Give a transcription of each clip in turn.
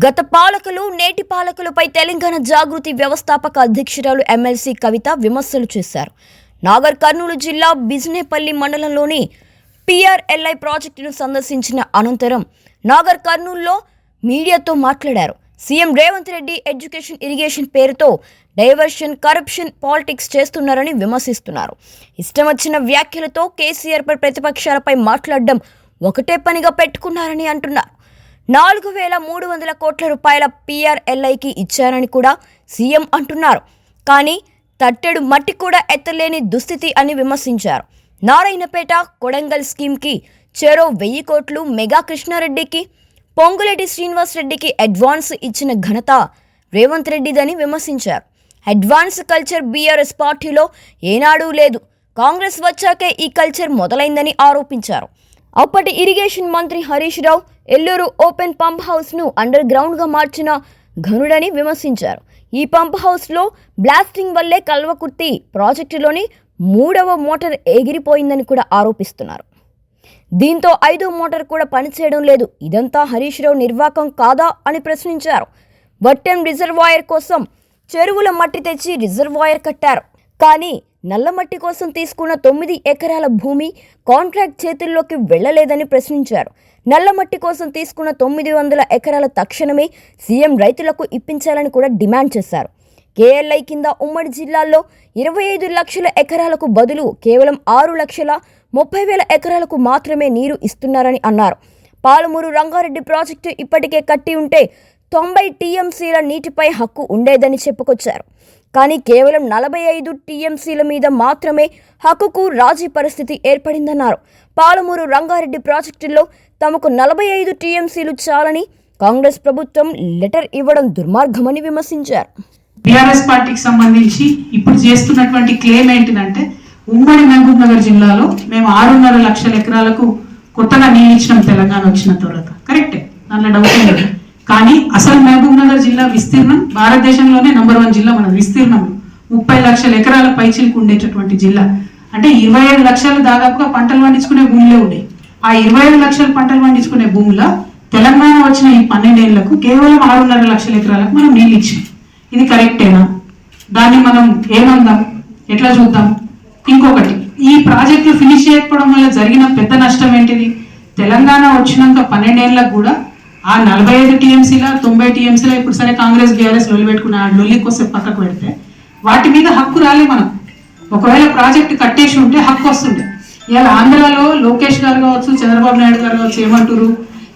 గత పాలకులు నేటి పాలకులపై తెలంగాణ జాగృతి వ్యవస్థాపక అధ్యక్షురాలు ఎమ్మెల్సీ కవిత విమర్శలు చేశారు. నాగర్ కర్నూలు జిల్లా బిజినేపల్లి మండలంలోని PRLI ప్రాజెక్టును సందర్శించిన అనంతరం నాగర్ కర్నూలులో మీడియాతో మాట్లాడారు. CM Revanth Reddy education irrigation పేరుతో డైవర్షన్, కరప్షన్ పాలిటిక్స్ చేస్తున్నారని విమర్శిస్తున్నారు. ఇష్టం వచ్చిన వ్యాఖ్యలతో కేసీఆర్పై ప్రతిపక్షాలపై మాట్లాడడం ఒకటే పనిగా పెట్టుకున్నారని అంటున్నారు. 4,300 కోట్ల రూపాయల PRLIకి ఇచ్చారని కూడా సీఎం అంటున్నారు. కానీ తట్టెడు మట్టి కూడా ఎత్తలేని దుస్థితి అని విమర్శించారు. నారాయణపేట కొడంగల్ స్కీమ్కి చెరో 1000 కోట్లు మెగా కృష్ణారెడ్డికి, పొంగులేటి శ్రీనివాస్ రెడ్డికి అడ్వాన్స్ ఇచ్చిన ఘనత రేవంత్ రెడ్డిదని విమర్శించారు. అడ్వాన్స్ కల్చర్ బీఆర్ఎస్ పార్టీలో ఏనాడూ లేదు, కాంగ్రెస్ వచ్చాకే ఈ కల్చర్ మొదలైందని ఆరోపించారు. అప్పటి ఇరిగేషన్ మంత్రి Harish Rao Elluru open pump హౌస్ను under గ్రౌండ్గా మార్చిన ఘనుడని విమర్శించారు. ఈ పంప్ హౌస్లో బ్లాస్టింగ్ వల్లే కల్వకుర్తి ప్రాజెక్టులోని 3వ మోటార్ ఎగిరిపోయిందని కూడా ఆరోపిస్తున్నారు. దీంతో 5వ మోటార్ కూడా పనిచేయడం లేదు. ఇదంతా హరీష్ రావు నిర్వాకం కాదా అని ప్రశ్నించారు. వట్టెం రిజర్వాయర్ కోసం చెరువుల మట్టి తెచ్చి రిజర్వాయర్ కట్టారు. కానీ నల్లమట్టి కోసం తీసుకున్న 9 ఎకరాల భూమి కాంట్రాక్ట్ చేతుల్లోకి వెళ్లలేదని ప్రశ్నించారు. నల్లమట్టి కోసం తీసుకున్న 900 ఎకరాల తక్షణమే సీఎం రైతులకు ఇప్పించాలని కూడా డిమాండ్ చేశారు. KLI కింద ఉమ్మడి జిల్లాల్లో 25 లక్షల ఎకరాలకు బదులు కేవలం 6,30,000 ఎకరాలకు మాత్రమే నీరు ఇస్తున్నారని అన్నారు. పాలమూరు రంగారెడ్డి ప్రాజెక్టు ఇప్పటికే కట్టి ఉంటే 90 TMCల నీటిపై హక్కు ఉండేదని చెప్పుకొచ్చారు. కానీ కేవలం 45 TMCల మీద మాత్రమే హక్కుకు రాజీ పరిస్థితి ఏర్పడిందన్నారు. పాలమూరు రంగారెడ్డి ప్రాజెక్టుల్లో తమకు 45 TMCలు చాలని కాంగ్రెస్ ప్రభుత్వం లెటర్ ఇవ్వడం దుర్మార్గమని విమర్శించారు. టీఆర్ఎస్ పార్టీకి సంబంధించి ఇప్పుడు చేస్తున్నటువంటి క్లెయిమ్ ఏంటిదంటే, ఉమ్మడి మహబూబ్ నగర్ జిల్లాలో మేము 6.5 లక్షల ఎకరాలకు కొత్తగా నీళ్ళు ఇచ్చినాం తెలంగాణ వచ్చిన తర్వాత. కరెక్టే, దాంట్లో డౌట్ లేదు. కానీ అసలు మహబూబ్ నగర్ జిల్లా విస్తీర్ణం భారతదేశంలోనే నంబర్ 1 జిల్లా. మన విస్తీర్ణం 30 లక్షల ఎకరాల పైచిలకు ఉండేటటువంటి జిల్లా. అంటే 25 లక్షలు దాదాపుగా పంటలు పండించుకునే భూమిలో ఉండే. ఆ 25 లక్షల పంటలు పండించుకునే భూమిలో తెలంగాణ వచ్చిన ఈ 12 ఏళ్లకు కేవలం 6.5 లక్షల ఎకరాలకు మనం నీళ్ళు ఇచ్చాం. ఇది కరెక్టేనా? దాన్ని మనం ఏమందాం, ఎట్లా చూద్దాం? ఇంకొకటి, ఈ ప్రాజెక్టులు ఫినిష్ చేయకపోవడం వల్ల జరిగిన పెద్ద నష్టం ఏంటిది? తెలంగాణ వచ్చినాక 12 ఏళ్ళకు కూడా ఆ 45 TMCల 90 TMCల ఇప్పుడు సరే కాంగ్రెస్ బీఆర్ఎస్ లొల్లి పెట్టుకున్న ఆ లొల్లి కోసం పక్కకు పెడితే వాటి మీద హక్కు రాలే. మనం ఒకవేళ ప్రాజెక్టు కట్టేసి ఉంటే హక్కు వస్తుండే. ఇవాళ ఆంధ్రాలో లోకేష్ గారు కావచ్చు, చంద్రబాబు నాయుడు గారు కావచ్చు ఏమంటారు,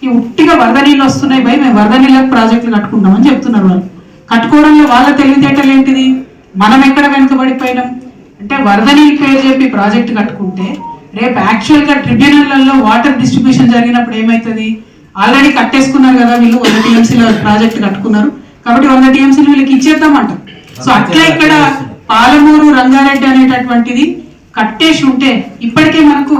ఈ ఉట్టిగా వరద నీళ్ళు వస్తున్నాయి భయ్, మేము వరద నీళ్ళకి ప్రాజెక్టులు కట్టుకుంటామని చెప్తున్నారు. వాళ్ళు కట్టుకోవడంలో వాళ్ళ తెలివితేటలు ఏంటిది? మనం ఎక్కడ వెనుకబడిపోయినాం అంటే, వరద నీళ్ళు పేరు చెప్పి ప్రాజెక్టు కట్టుకుంటే రేపు యాక్చువల్గా ట్రిబ్యునల్లో వాటర్ డిస్ట్రిబ్యూషన్ జరిగినప్పుడు ఏమవుతుంది? ఆల్రెడీ కట్టేసుకున్నారు కదా వీళ్ళు, 100 TMCల ప్రాజెక్టు కట్టుకున్నారు కాబట్టి 100 TMCలు వీళ్ళకి ఇచ్చేద్దామంట. సో అట్లా ఇక్కడ పాలమూరు రంగారెడ్డి అనేటటువంటిది కట్టేసి ఉంటే ఇప్పటికే మనకు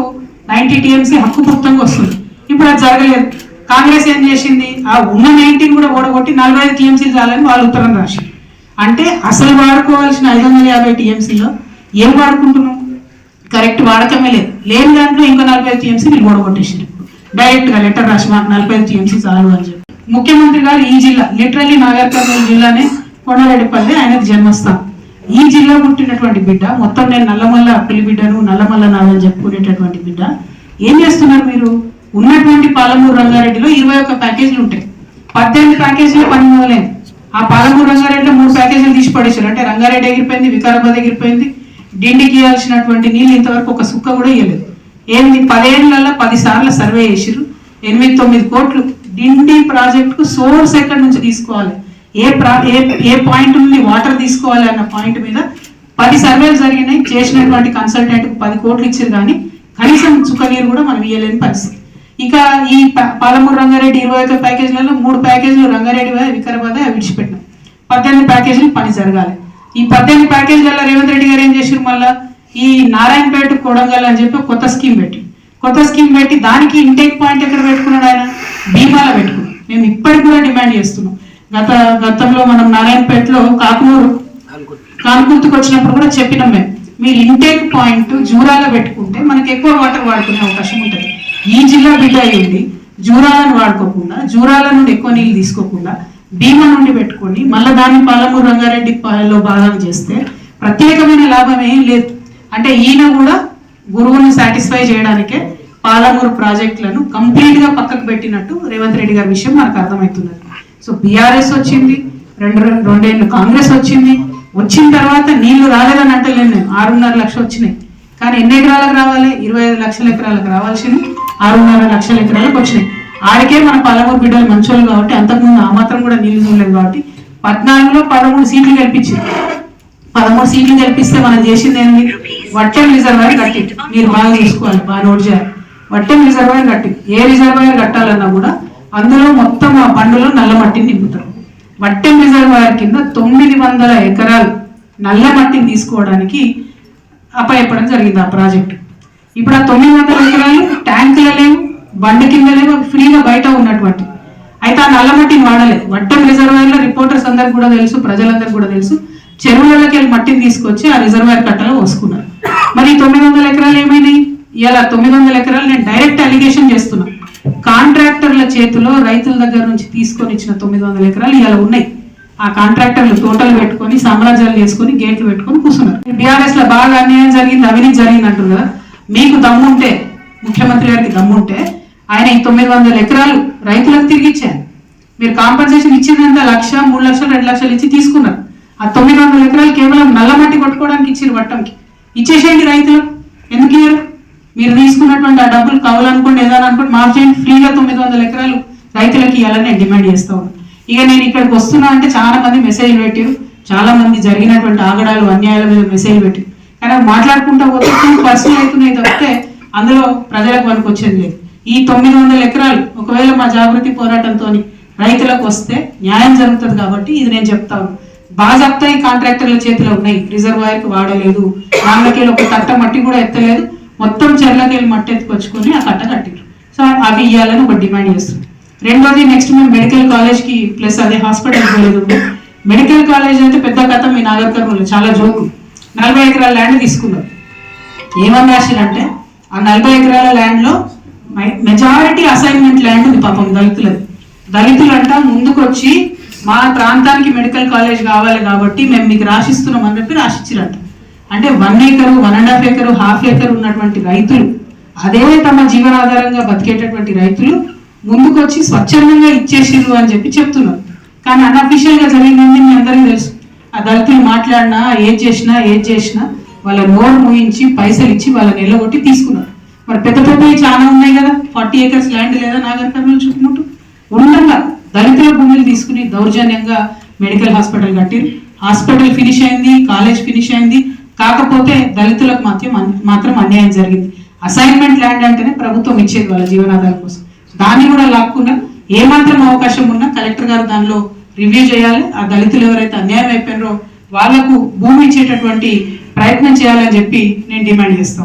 90 TMC హక్కు మొత్తంగా వస్తుంది. ఇప్పుడు అది జరగలేదు. కాంగ్రెస్ ఏం చేసింది? ఆ ఉన్న 19 కూడా ఓడగొట్టి 45 TMCలు చాలని వాళ్ళు ఉత్తరం రాశారు. అంటే అసలు వాడుకోవాల్సిన 550 TMCలో ఏం వాడుకుంటున్నాం? కరెక్ట్ వాడకమే లేదు. లేని దాంట్లో ఇంకా 45 TMC వీళ్ళు ఓడగొట్టేసింది. డైరెక్ట్ గా లెటర్ రాసి మాకు 45 TMC చాలు అని చెప్పి ముఖ్యమంత్రి గారు ఈ జిల్లా లిటరల్లీ నాగర్ కర్నూలు జిల్లానే కొండరెడ్డిపల్లి ఆయనకు జన్మస్థానం. ఈ జిల్లా పుట్టినటువంటి బిడ్డ, మొత్తం నేను నల్లమల్ల పులి బిడ్డను, నల్లమల్ల నాదని చెప్పుకునేటటువంటి బిడ్డ ఏం చేస్తున్నారు మీరు? ఉన్నటువంటి పాలమూరు రంగారెడ్డిలో 21 ప్యాకేజీలు ఉంటాయి. 18 ప్యాకేజీలు పని మొదలైంది. ఆ పాలమూరు రంగారెడ్డిలో 3 ప్యాకేజీలు తీసి పడేశారు. అంటే రంగారెడ్డి ఎగిరిపోయింది, వికారాబాద్ ఎగిరిపోయింది. డిండికి ఇవ్వాల్సినటువంటి నీళ్ళు ఇంతవరకు ఒక సుక్క కూడా ఇవ్వలేదు. ఏంది 10 ఏళ్లలో 10 సార్లు సర్వే చేసిరు. 8-9 కోట్లు డిండి ప్రాజెక్టుకు సోర్స్ ఎక్కడి నుంచి తీసుకోవాలి, ఏ పాయింట్ నుండి వాటర్ తీసుకోవాలి అన్న పాయింట్ మీద 10 సర్వేలు జరిగినాయి. చేసినటువంటి కన్సల్టెంట్కు 10 కోట్లు ఇచ్చారు. కానీ కనీసం చుక్క నీరు కూడా మనం ఇవ్వలేని పరిస్థితి. ఇక ఈ పాలమూరు రంగారెడ్డి 21 ప్యాకేజీలలో 3 ప్యాకేజీలు రంగారెడ్డి వికారాబాద్ విడిచిపెట్టినాం. 18 ప్యాకేజీలు పని జరగాలి. ఈ 18 ప్యాకేజీలలో రేవంత్ రెడ్డి గారు ఏం చేశారు? మళ్ళా ఈ నారాయణపేట కొడంగల్ అని చెప్పి కొత్త స్కీమ్ పెట్టి దానికి ఇంటేక్ పాయింట్ ఎక్కడ పెట్టుకున్నాడు? ఆయన భీమాలో పెట్టుకున్నాడు. మేము ఇప్పటికి కూడా డిమాండ్ చేస్తున్నాం. గతంలో మనం నారాయణపేటలో కాన్కుర్తికి వచ్చినప్పుడు కూడా చెప్పినాం, మీరు ఇంటేక్ పాయింట్ జూరాలో పెట్టుకుంటే మనకి ఎక్కువ వాటర్ వాడుకునే అవకాశం ఉంటుంది. ఈ జిల్లా బిడ్డ అయ్యింది జూరాలను వాడుకోకుండా, జూరాల నుండి ఎక్కువ నీళ్ళు తీసుకోకుండా భీమా నుండి పెట్టుకొని మళ్ళీ దాన్ని పాలమూరు రంగారెడ్డి లో భాగం చేస్తే ప్రత్యేకమైన లాభం ఏం లేదు. అంటే ఈయన కూడా గురువుని సాటిస్ఫై చేయడానికే పాలమూరు ప్రాజెక్టులను కంప్లీట్ గా పక్కకు పెట్టినట్టు రేవంత్ రెడ్డి గారి విషయం మనకు అర్థమవుతున్నది. సో బీఆర్ఎస్ వచ్చింది, రెండేళ్ళు కాంగ్రెస్ వచ్చిన తర్వాత నీళ్లు రాలేదని అంటలేను నేను. 6.5 లక్షలు వచ్చినాయి, కానీ ఎన్ని ఎకరాలకు రావాలి? 25 లక్షల ఎకరాలకు రావాల్సింది 6.5 లక్షల ఎకరాలకు వచ్చినాయి. ఆడికే మన పాలమూరు బిడ్డలు మంచోళ్ళు కాబట్టి అంతకుముందు ఆ మాత్రం కూడా నీళ్లు చూడలేదు కాబట్టి 14లో 13 సీట్లు గెలిపించింది. 13 సీట్లు గెలిపిస్తే మనం చేసింది ఏంటి? వట్టెం రిజర్వాయర్ కట్టి, మీరు బాగా తీసుకోవాలి, బాగా నోట్ చేయాలి. వట్టెం రిజర్వాయర్ కట్టి, ఏ రిజర్వాయర్ కట్టాలన్నా కూడా అందులో మొత్తం ఆ బండులో నల్ల మట్టిని నింపుతారు. వట్టెం రిజర్వాయర్ కింద 900 ఎకరాలు నల్ల మట్టిని తీసుకోవడానికి అప్పచెప్పడం జరిగింది ఆ ప్రాజెక్టు. ఇప్పుడు ఆ 900 ఎకరాలు ట్యాంకులు లేవు, బండి కింద లేవు, ఫ్రీగా బయట ఉన్నటువంటి. అయితే ఆ నల్ల మట్టిని వాడలేదు. వట్టెం రిజర్వాయర్లో రిపోర్టర్స్ అందరికి కూడా తెలుసు, ప్రజలందరికీ కూడా తెలుసు, చెరువులకి వెళ్ళి మట్టిని తీసుకొచ్చి ఆ రిజర్వాయర్ కట్టలో పోసుకున్నారు. మరి 900 ఎకరాలు ఏమైనాయి? ఇలా 900 ఎకరాలు నేను డైరెక్ట్ అలిగేషన్ చేస్తున్నా. కాంట్రాక్టర్ల చేతిలో రైతుల దగ్గర నుంచి తీసుకొని ఇచ్చిన 900 ఎకరాలు ఇలా ఉన్నాయి. ఆ కాంట్రాక్టర్లు తోటలు పెట్టుకొని సామ్రాజ్యాలు చేసుకొని గేట్లు పెట్టుకొని కూర్చున్నారు. బీఆర్ఎస్ లో బాగా అన్యాయం జరిగింది, అవినీతి జరిగింది అంటారు కదా. మీకు దమ్ముంటే, ముఖ్యమంత్రి గారికి దమ్ముంటే ఆయన ఈ 900 ఎకరాలు రైతులకు తిరిగి ఇచ్చారు. మీరు కాంపన్సేషన్ ఇచ్చిందంటే 1 లక్ష, 3 లక్షలు, 2 లక్షలు ఇచ్చి తీసుకున్నారు. ఆ 900 ఎకరాలు కేవలం నల్ల మట్టి కొట్టుకోవడానికి ఇచ్చారు. వట్టంకి ఇచ్చేసేయండి రైతులకు. ఎందుకు ఇయ్యారు? మీరు తీసుకున్నటువంటి ఆ డబ్బులు కావాలనుకోండి, ఏదైనా అనుకోండి, మాఫ్ చేయండి. ఫ్రీగా 900 ఎకరాలు రైతులకి ఇవ్వాలని నేను డిమాండ్ చేస్తా ఉన్నాను. ఇక నేను ఇక్కడికి వస్తున్నా అంటే చాలా మంది మెసేజ్ పెట్టారు, చాలా మంది జరిగినటువంటి ఆగడాలు అన్యాయాల మీద మెసేజ్ పెట్టారు. కానీ అవి మాట్లాడుకుంటూ పోతే పర్సనల్ అవుతున్నాయి తప్పితే అందులో ప్రజలకు వరకు వచ్చేది లేదు. ఈ 900 ఎకరాలు ఒకవేళ మా జాగృతి పోరాటంతో రైతులకు వస్తే న్యాయం జరుగుతుంది కాబట్టి ఇది నేను చెప్తాను. బాజాప్తా ఈ కాంట్రాక్టర్ల చేతిలో ఉన్నాయి. రిజర్వాయర్కి వాడలేదు, వాళ్ళకెళ్ళి ఒక తట్ట మట్టి కూడా ఎత్తలేదు, మొత్తం చెర్లకెళ్ళి మట్టి ఎత్తుకొచ్చుకొని ఆ కట్ట కట్టారు. సో అవి ఇవ్వాలని ఒక డిమాండ్ చేస్తుంది. రెండోది, నెక్స్ట్ మేము మెడికల్ కాలేజ్కి ప్లస్ అదే హాస్పిటల్కి వెళ్ళేది. మెడికల్ కాలేజ్ అయితే పెద్ద కథ మీ నాగర్ కర్నూలు చాలా జోకు. 40 ఎకరాల ల్యాండ్ తీసుకున్నారు. ఏమని రాసిరంటే ఆ 40 ఎకరాల ల్యాండ్లో మెజారిటీ అసైన్మెంట్ ల్యాండ్ ఉంది పాపం దళితులది. దళితులంట ముందుకు వచ్చి మా ప్రాంతానికి మెడికల్ కాలేజ్ కావాలి కాబట్టి మేము మీకు రాసిస్తున్నాం అని చెప్పి రాసిచ్చిరంట. అంటే 1 ఏకరు, 1.5 ఏకరు, 1/2 ఏకరు ఉన్నటువంటి రైతులు, అదే తమ జీవనాధారంగా బతికేటటువంటి రైతులు ముందుకు వచ్చి స్వచ్ఛందంగా ఇచ్చేసిరు అని చెప్పి చెప్తున్నారు. కానీ అన్అఫీషియల్ గా జరిగింది మీ అందరికీ తెలుసు. ఆ దళితులు మాట్లాడినా ఏది చేసినా వాళ్ళ నోరు మూయించి పైసలు ఇచ్చి వాళ్ళని నిలగొట్టి తీసుకున్నారు. మరి పెద్ద పెద్దవి చాలా ఉన్నాయి కదా. 40 ఏకర్స్ ల్యాండ్ లేదా నాగర్ కర్నూలు చుట్టుముట్టు ఉండగా దళితుల భూములు తీసుకుని దౌర్జన్యంగా మెడికల్ హాస్పిటల్ కట్టిరు. హాస్పిటల్ ఫినిష్ అయింది, కాలేజ్ ఫినిష్ అయింది. కాకపోతే దళితులకు మాత్రం అన్యాయం జరిగింది. అసైన్మెంట్ ల్యాండ్ అంటేనే ప్రభుత్వం ఇచ్చేది వాళ్ళ జీవనాధారం కోసం. దాన్ని కూడా లాక్కున్నా ఏమాత్రం అవకాశం ఉన్నా కలెక్టర్ గారు దానిలో రివ్యూ చేయాలి. ఆ దళితులు ఎవరైతే అన్యాయం అయిపోయినారో వాళ్లకు భూమి ఇచ్చేటటువంటి ప్రయత్నం చేయాలని చెప్పి నేను డిమాండ్ చేస్తాను.